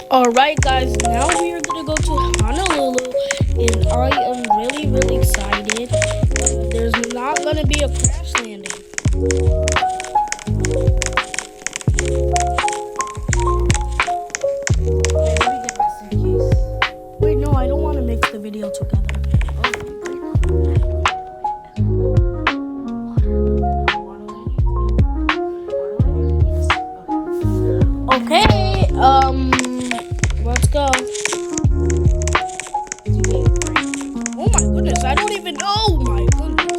Alright guys, now we are gonna go to Honolulu and I am really excited. There's not gonna be a crash landing. Wait, let me get my suitcase. Wait, no, I don't want to mix the video together. Okay, let's go. Oh my goodness, I don't even know. Oh my goodness.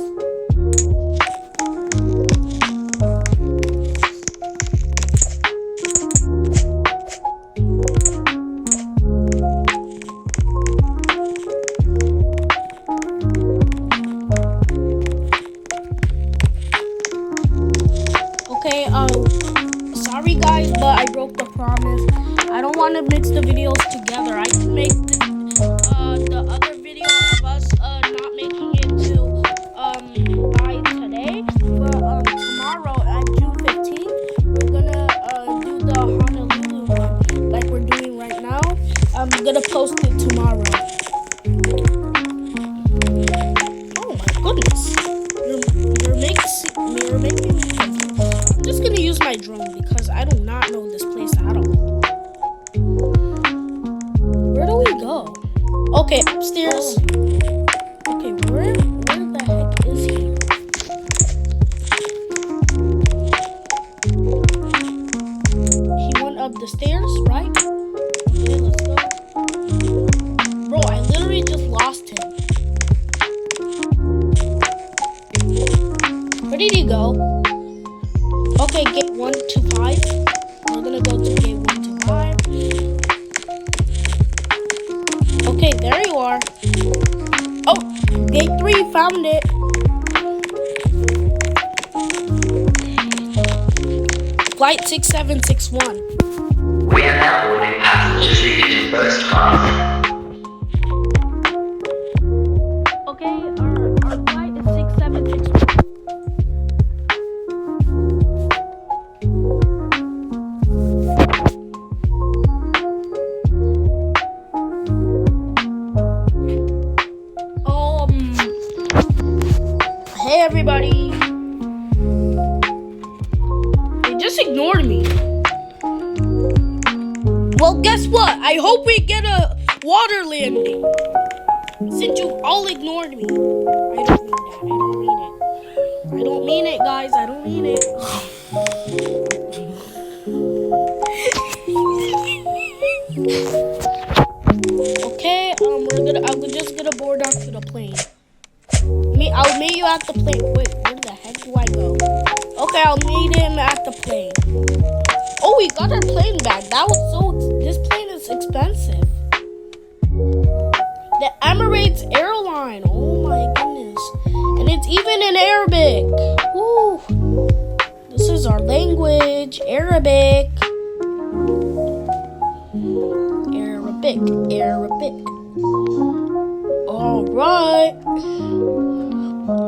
Okay, sorry guys, but I broke the promise. I don't want to mix the videos together. I can make the other video of us not making it to by today, but tomorrow at June 15th, we're gonna do the Honolulu one like we're doing right now. I'm gonna post it tomorrow. Oh my goodness, you're making me confused. I'm just gonna use my drone because I do not know this place at all. Where do we go? Okay, upstairs. Okay, where the heck is he? He went up the stairs, right? Okay, let's go. Bro, I literally just lost him. Where did he go? Okay, gate 1 to 5. We're gonna go to gate 1 to 5. Okay, there you are. Oh, gate 3, found it. Flight 6761. We are now boarding passengers leaving first class. Okay, our flight is 6761. Hey everybody. They just ignored me. Well, guess what? I hope we get a water landing. Since you all ignored me. I don't mean that. I don't mean it. I don't mean it, guys. I don't mean it. Okay, I'm just gonna board onto the plane. I'll meet you at the plane. Wait, where the heck do I go? Okay, I'll meet him at the plane. Oh, we got our plane back. This plane is expensive. The Emirates airline. Oh my goodness. And it's even in Arabic. Woo. This is our language. Arabic. Arabic. All right.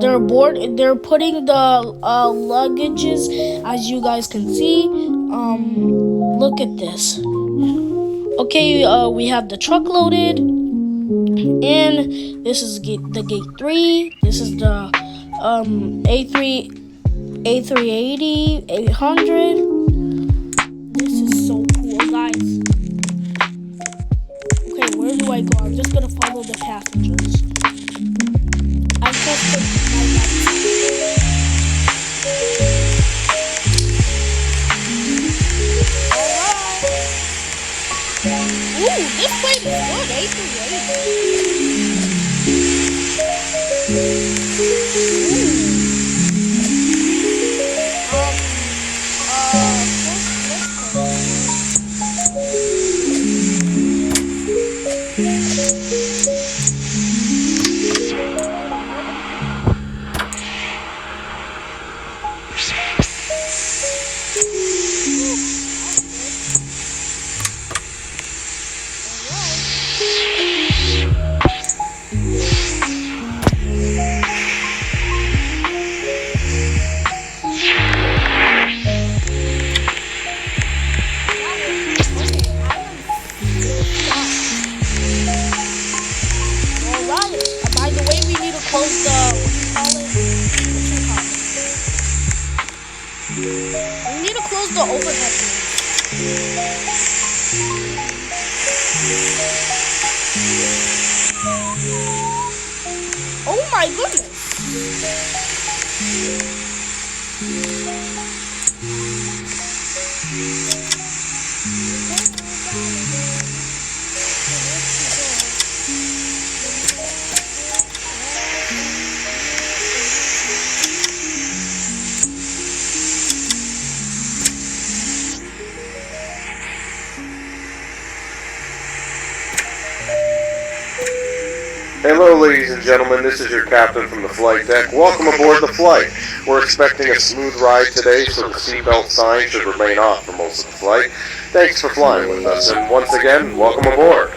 They're putting the luggages, as you guys can see. Look at this. Okay, we have the truck loaded, and this is the gate 3. This is the A380 800. This is so cool, guys. Okay, where do I go? I'm just gonna follow the passengers. I trust them. Ooh, this plane is good. A380. close the, what do you call it? We need to close the overhead bins. Oh my goodness. Hello ladies and gentlemen, this is your captain from the flight deck. Welcome aboard the flight. We're expecting a smooth ride today, so the seatbelt sign should remain off for most of the flight. Thanks for flying with us, and once again, welcome aboard.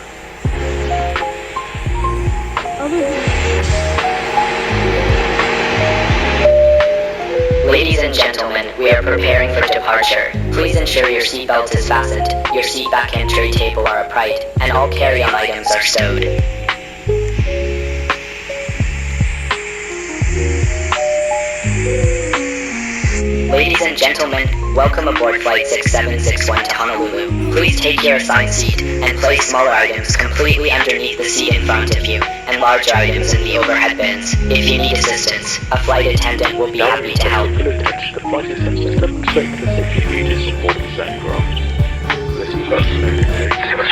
Ladies and gentlemen, we are preparing for departure. Please ensure your seatbelt is fastened, your seat back and tray table are upright, and all carry-on items are stowed. Ladies and gentlemen, welcome aboard Flight 6761 to Honolulu. Please take your assigned seat and place smaller items completely underneath the seat in front of you and larger items in the overhead bins. If you need assistance, a flight attendant will be happy to help. Attention, the flight attendants demonstrate the safety features on board this aircraft. Listen first to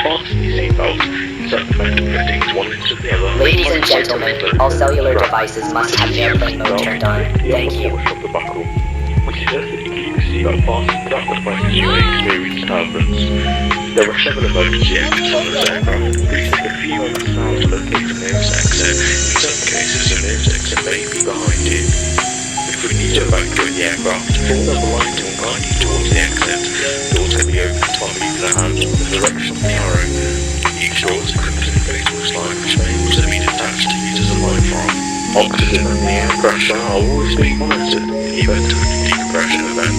fasten your seatbelt. Insert the metal fittings one into the other. Ladies and gentlemen, all cellular devices must have airplane mode turned on. Thank you. From the buckle. We suggest that you keep your seatbelt fastened throughout the flight as you may experience turbulence. There are several emergency exits on this aircraft. Please take a few moments now to locate the nearest exit. In some cases, the nearest exit may be behind you. If we need to evacuate the aircraft, fall down the line to guide you towards the exit. Doors can be opened while using a handle in the direction of the arrow. Each door is equipped with a fatal slide which may also be attached to use as a life raft. Oxygen and the air pressure are always being monitored. In the event of a decompression event,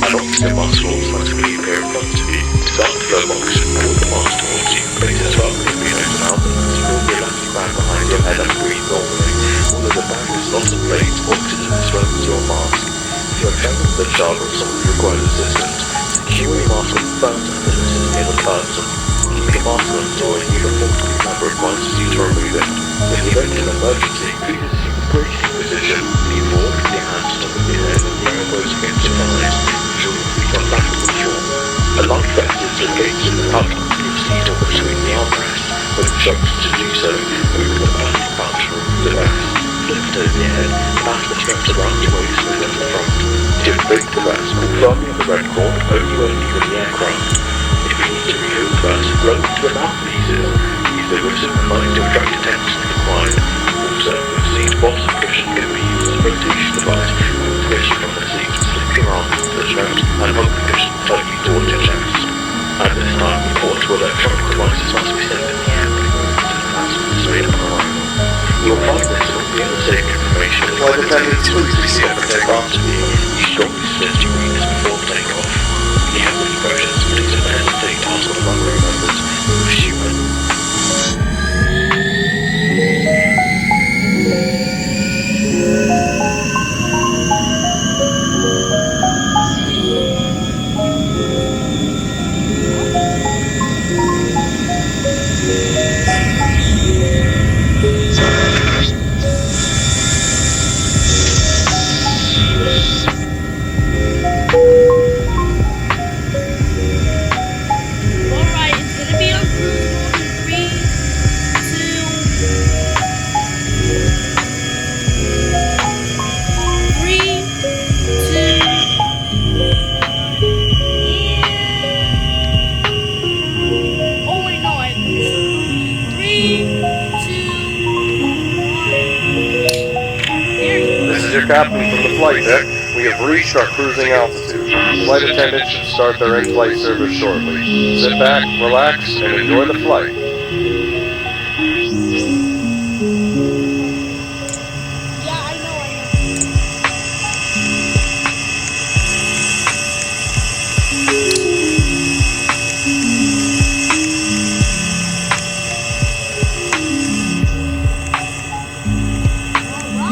an oxygen mask will automatically appear in front of you. To start the flow of oxygen toward the mask towards you, place it up if you don't allow them to roll the elastic band behind your head and breathe normally. Although the band is not inflated, oxygen is flowing to your mask. If you are traveling with a child or someone who requires assistance, secure your mask with firms and businesses near the person. Keep your mask on until a uniformed crew member advises you to remove it. In the event of an emergency, please assume the bracing position. Lean forward with your hands on your head and your elbows against your thighs. Ensure your feet are flat on the floor. A life vest is engaged in the cup of your seat or between the armrests. When instructed to do so, open the plastic pouch and remove the vest. Flip it over your head, pass the straps around your waist and at the front. Inflate the vest, pull firmly on the red cord, only when leaving the aircraft. If you need to remove the vest, blow into the mouthpieces. Use the whistle and line to attract attention if required. Also, the seat bottom cushion can be used as a rotation device. Twist from the seat, slip your arms into the straps and hold the cushion tightly towards your chest. At this time, the port to electronic devices must be set in the air before the announcement is made on arrival. You will find this will be the same information as Flight attendants, please be seated for takeoff. you strongly suggest you read this before takeoff. If you have any questions, please don't hesitate to ask one of our crew members. We wish you well. Alright, it's gonna be on cruise mode in 3, 2, 1. Oh wait, no, 3, 2, 1. There you go. This is your captain from the flight deck. We have reached our cruising altitude. Flight attendants should start their in-flight service shortly. Sit back, relax, and enjoy the flight. Yeah, I know. Alright.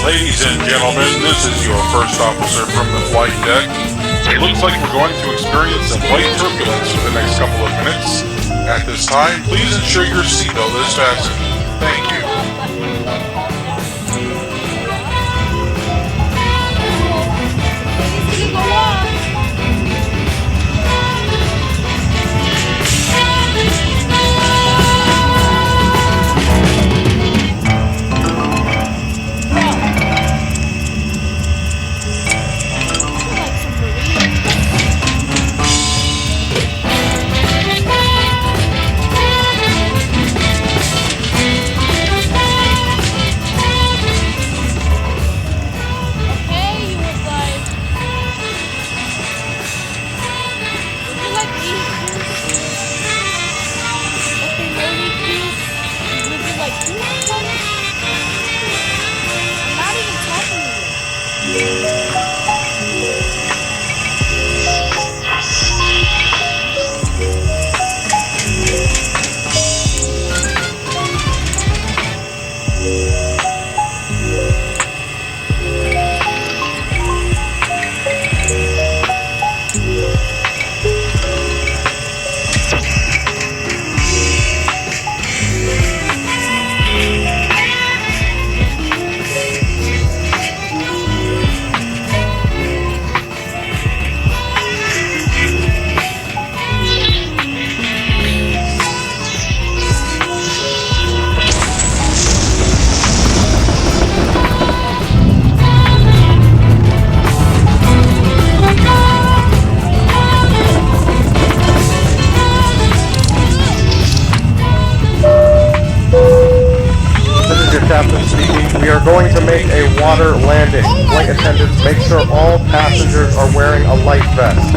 Ladies and gentlemen, this is your first officer from the flight deck. It looks like we're going to experience some light turbulence for the next couple of minutes. At this time, please ensure your seatbelt is fastened. Thank you. It's gonna go up. Captain speaking. We are going to make a water landing. Flight attendants, make sure all passengers are wearing a life vest.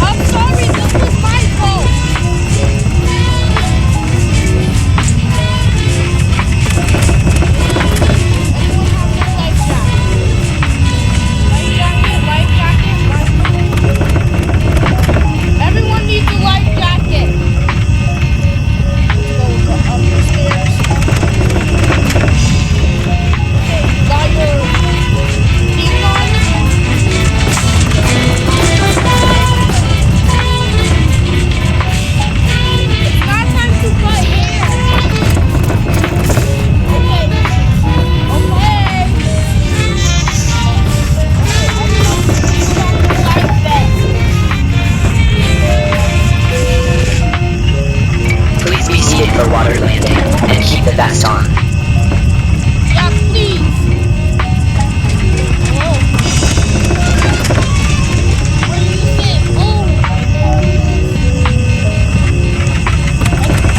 I'm sorry, this was my fault. Anyone have a life jacket? Life jacket. Everyone needs a life jacket. Let's go up the stairs. Okay, you got your thing on? It's not time to cut hair. Okay. Life vest. Please be seated for water landing, and keep the vest on. Yeah, please. Oh. Where you sit? Oh.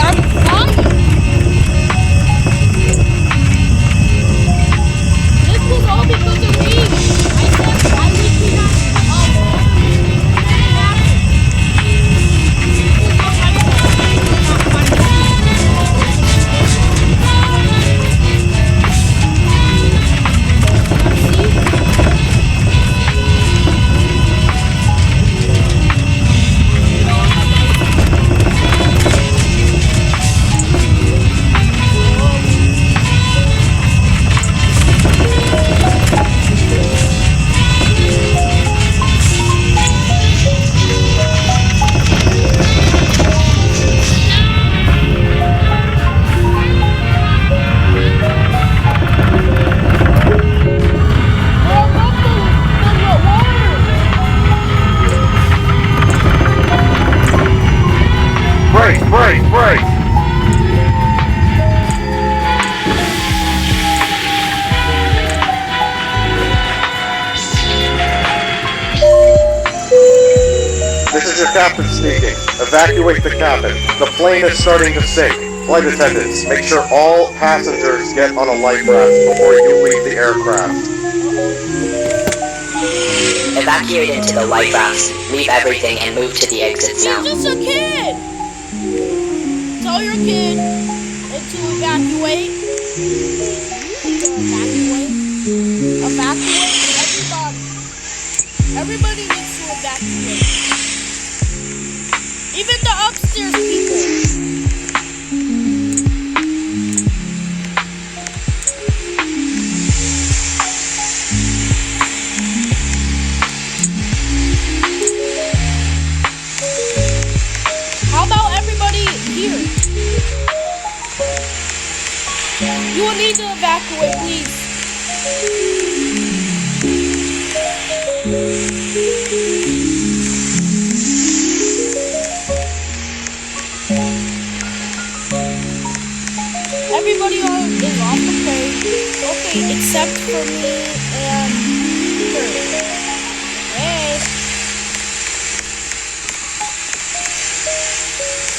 I'm flying. This was all because of me. I literally not. Break! This is your captain speaking. Evacuate the cabin. The plane is starting to sink. Flight attendants, make sure all passengers get on a life raft before you leave the aircraft. Evacuate into the life rafts, leave everything, and move to the exits now. He's just a kid. Tell your kid to evacuate. Evacuate everybody. Everybody needs to evacuate. Even the upstairs people. here. You will need to evacuate, please. Everybody is off the plane. Okay, except for me and Kurt. Hey.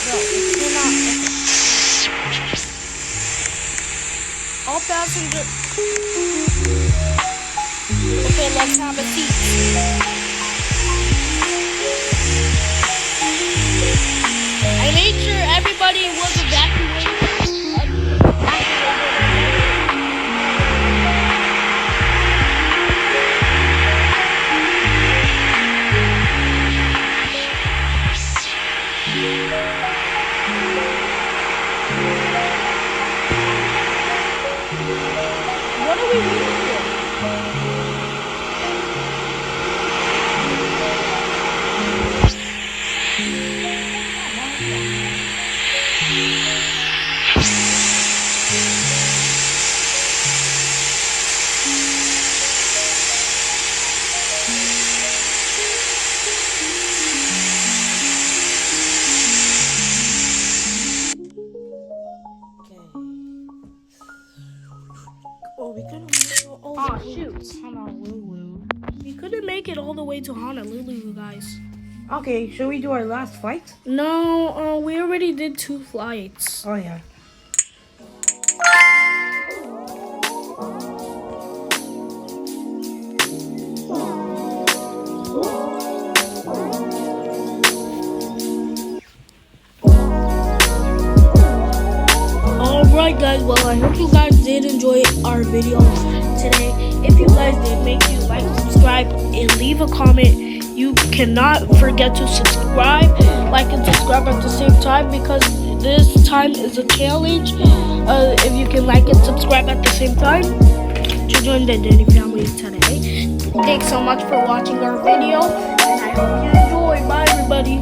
No, you're not. All passengers. Okay, let's have a seat. I made sure everybody was evacuated. What are we waiting for? Oh, we couldn't make it. Oh, shoot. Honolulu. We couldn't make it all the way to Honolulu, you guys. Okay, should we do our last flight? No, we already did 2 flights. Oh, yeah. Alright guys, well I hope you guys did enjoy our video today. If you guys did, make sure you like, subscribe, and leave a comment. You cannot forget to subscribe, like, and subscribe at the same time because this time is a challenge. If you can like and subscribe at the same time to join the Danny family today. Thanks so much for watching our video, and I hope you enjoy. Bye everybody.